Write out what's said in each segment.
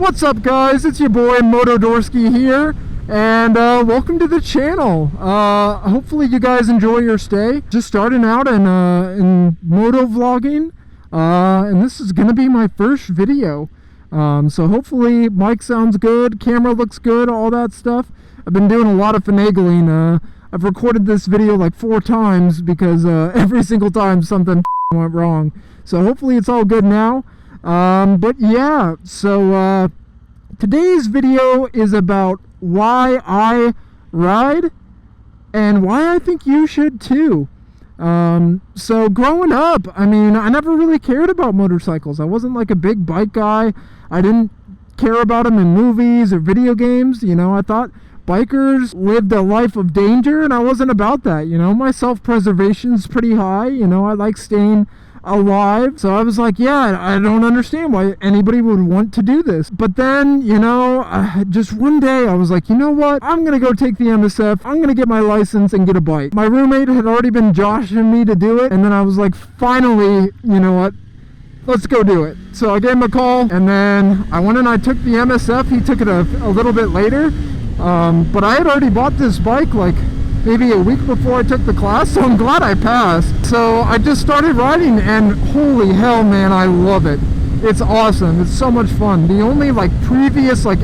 What's up, guys? It's your boy MotoDorski here, and welcome to the channel. Hopefully you guys enjoy your stay. Just starting out in moto vlogging, and this is gonna be my first video. So hopefully mic sounds good, camera looks good, all that stuff. I've been doing a lot of finagling. I've recorded this video like 4 times because every single time something went wrong. So hopefully it's all good now. But yeah, so today's video is about why I ride and why I think you should too. So growing up, I mean, I never really cared about motorcycles. I wasn't like a big bike guy. I didn't care about them in movies or video games. You know, I thought bikers lived a life of danger, and I wasn't about that. You know, my self-preservation's pretty high. You know, I like staying alive. So I was like, yeah, I don't understand why anybody would want to do this. But then, you know, just one day I was like, you know what, I'm gonna go take the MSF, I'm gonna get my license and get a bike. My roommate had already been joshing me to do it, and then I was like, finally, you know what, let's go do it. So I gave him a call, and then I went and I took the MSF. He took it a little bit later, but I had already bought this bike like maybe a week before I took the class, so I'm glad I passed. So I just started riding, and holy hell, man, I love it. It's awesome. It's so much fun. The only like previous like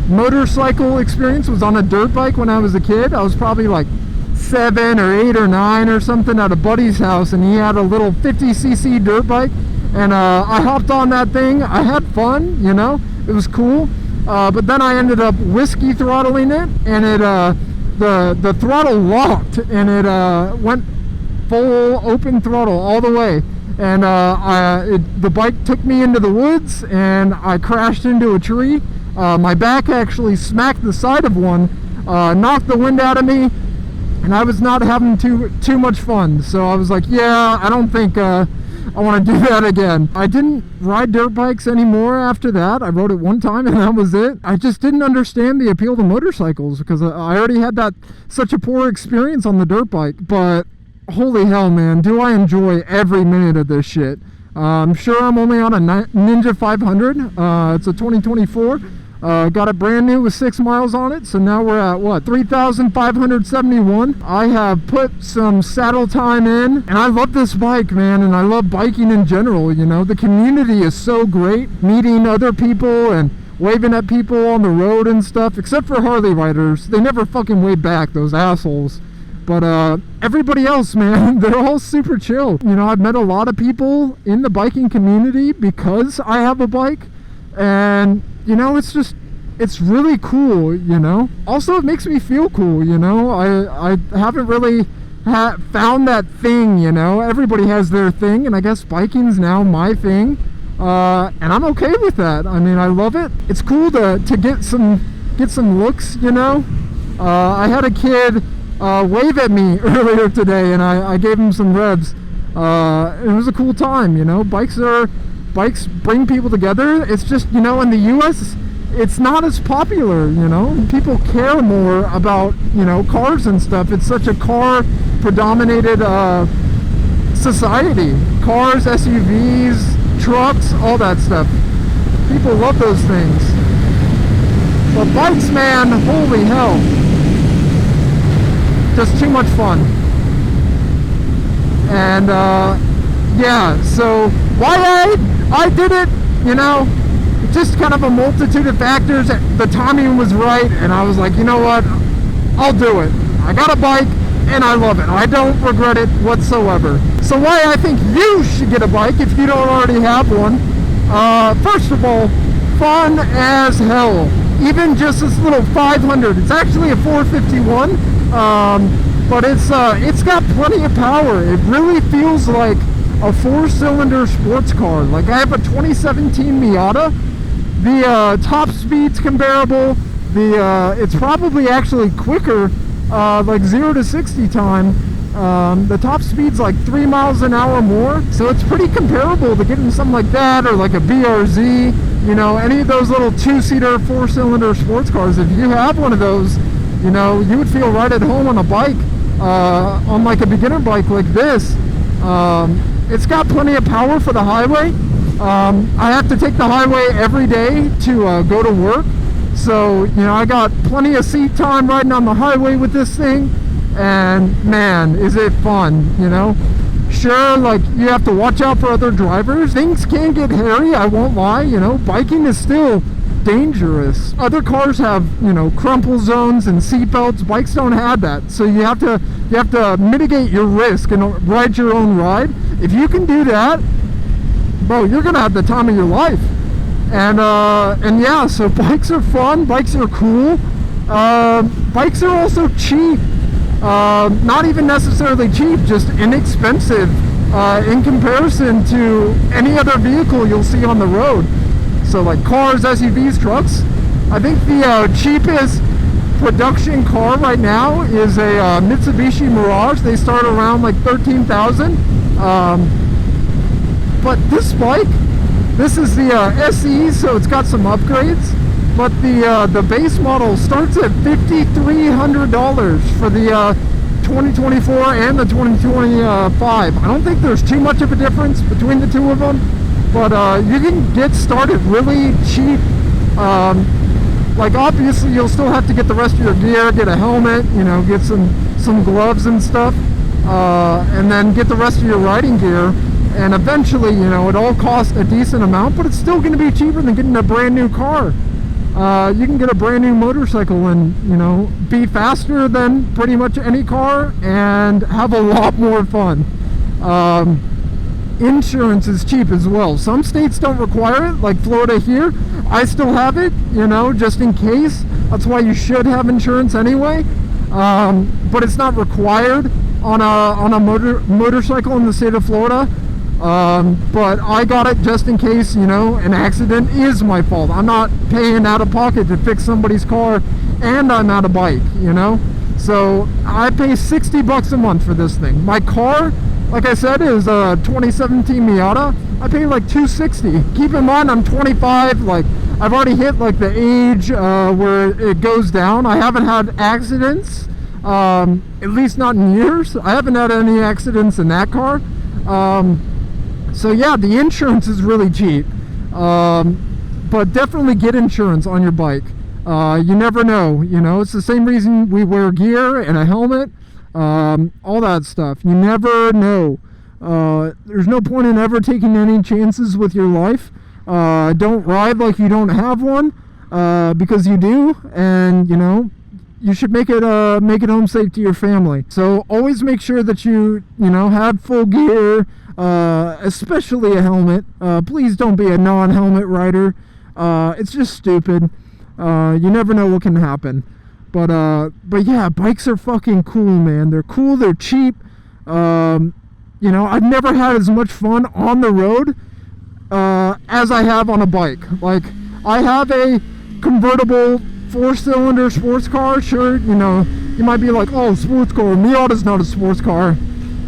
motorcycle experience was on a dirt bike when I was a kid. I was probably like 7 or 8 or 9 or something at a buddy's house, and he had a little 50cc dirt bike, and I hopped on that thing. I had fun, you know, it was cool, but then I ended up whiskey throttling it, and it the throttle locked, and it went full open throttle all the way, and the bike took me into the woods, and I crashed into a tree. My back actually smacked the side of one, knocked the wind out of me, and I was not having too much fun. So I was like, yeah, I don't think I want to do that again. I didn't ride dirt bikes anymore after that. I rode it one time and that was it. I just didn't understand the appeal to motorcycles because I already had such a poor experience on the dirt bike. But holy hell, man, do I enjoy every minute of this shit. I'm sure I'm only on a Ninja 500. It's a 2024. Got it brand new with 6 miles on it, so now we're at what, 3,571. I have put some saddle time in, and I love this bike, man, and I love biking in general. You know, the community is so great, meeting other people and waving at people on the road and stuff, except for Harley riders. They never fucking wave back, those assholes. But everybody else, man, they're all super chill. You know, I've met a lot of people in the biking community because I have a bike, and you know, it's really cool, you know. Also, it makes me feel cool, you know. I haven't really found that thing, you know. Everybody has their thing, and I guess biking's now my thing, and I'm okay with that. I mean, I love it. It's cool to get some looks, you know. I had a kid wave at me earlier today, and I gave him some revs. It was a cool time, you know. Bikes bring people together. It's just, you know, in the US it's not as popular, you know. People care more about, you know, cars and stuff. It's such a car predominated society. Cars, SUVs, trucks, all that stuff. People love those things. But bikes, man, holy hell, just too much fun. And yeah, so why I did it, you know, just kind of a multitude of factors. The timing was right, and I was like, you know what, I'll do it. I got a bike, and I love it. I don't regret it whatsoever. So why I think you should get a bike if you don't already have one. First of all, fun as hell. Even just this little 500. It's actually a 451, but it's got plenty of power. It really feels like a 4-cylinder sports car. Like, I have a 2017 Miata. The top speed's comparable. It's probably actually quicker, like 0 to 60 time. The top speed's like 3 miles an hour more, so it's pretty comparable to getting something like that, or like a BRZ, you know, any of those little 2-seater 4-cylinder sports cars. If you have one of those, you know, you would feel right at home on a bike, on like a beginner bike like this. It's got plenty of power for the highway. I have to take the highway every day to go to work. So, you know, I got plenty of seat time riding on the highway with this thing. And man, is it fun, you know? Sure, like, you have to watch out for other drivers. Things can get hairy, I won't lie, you know. Biking is still dangerous. Other cars have, you know, crumple zones and seat belts. Bikes don't have that. So you have to mitigate your risk and ride your own ride. If you can do that, bro, you're gonna have the time of your life. And yeah, so bikes are fun, bikes are cool. Bikes are also cheap. Not even necessarily cheap, just inexpensive in comparison to any other vehicle you'll see on the road. So like cars, SUVs, trucks. I think the cheapest production car right now is a Mitsubishi Mirage. They start around like 13,000. But this bike, this is the SE, so it's got some upgrades. But the base model starts at $5,300 for the 2024 and the 2025. I don't think there's too much of a difference between the two of them, but you can get started really cheap. Like obviously you'll still have to get the rest of your gear, get a helmet, you know, get some gloves and stuff, and then get the rest of your riding gear. And eventually, you know, it all costs a decent amount, but it's still going to be cheaper than getting a brand new car. You can get a brand new motorcycle and, you know, be faster than pretty much any car and have a lot more fun. Insurance is cheap as well. Some states don't require it, like Florida here. I still have it, you know, just in case. That's why you should have insurance anyway. But it's not required on a motorcycle in the state of Florida. But I got it just in case, you know, an accident is my fault. I'm not paying out of pocket to fix somebody's car and I'm out of bike, you know. So I pay $60 a month for this thing. My car, like I said, is a 2017 Miata. I pay like $260. Keep in mind I'm 25. Like I've already hit like the age where it goes down. I haven't had accidents, at least not in years. I haven't had any accidents in that car. So yeah, the insurance is really cheap, but definitely get insurance on your bike. You never know, you know, it's the same reason we wear gear and a helmet, all that stuff. You never know. There's no point in ever taking any chances with your life. Don't ride like you don't have one, because you do, and you know, you should make it home safe to your family. So always make sure that you know, have full gear, especially a helmet. Please don't be a non-helmet rider. It's just stupid. You never know what can happen. But yeah, bikes are fucking cool, man. They're cool, they're cheap. You know, I've never had as much fun on the road as I have on a bike. Like, I have a convertible 4-cylinder sports car. Sure, you know, you might be like, oh, sports car. Miata's not a sports car.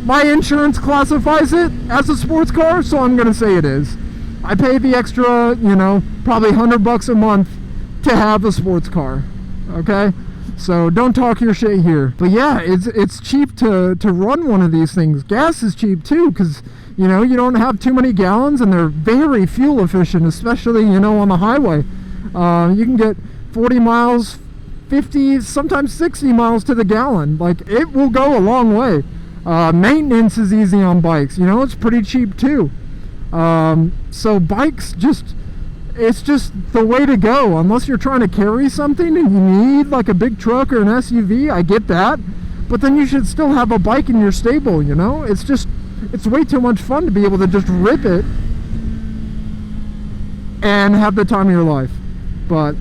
My insurance classifies it as a sports car, so I'm gonna say it is. I pay the extra, you know, probably $100 a month to have a sports car. Okay, so don't talk your shit here. But yeah, it's cheap to run one of these things. Gas is cheap too, because you know, you don't have too many gallons, and they're very fuel efficient, especially, you know, on the highway. You can get 40 miles, 50, sometimes 60 miles to the gallon. Like, it will go a long way. Maintenance is easy on bikes, you know, it's pretty cheap too. So bikes, it's just the way to go, unless you're trying to carry something and you need like a big truck or an SUV. I get that, but then you should still have a bike in your stable, you know. It's way too much fun to be able to just rip it and have the time of your life. But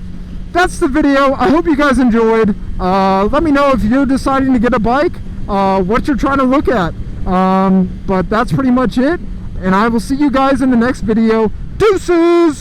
that's the video. I hope you guys enjoyed. Let me know if you're deciding to get a bike, what you're trying to look at. But that's pretty much it, and I will see you guys in the next video. Deuces!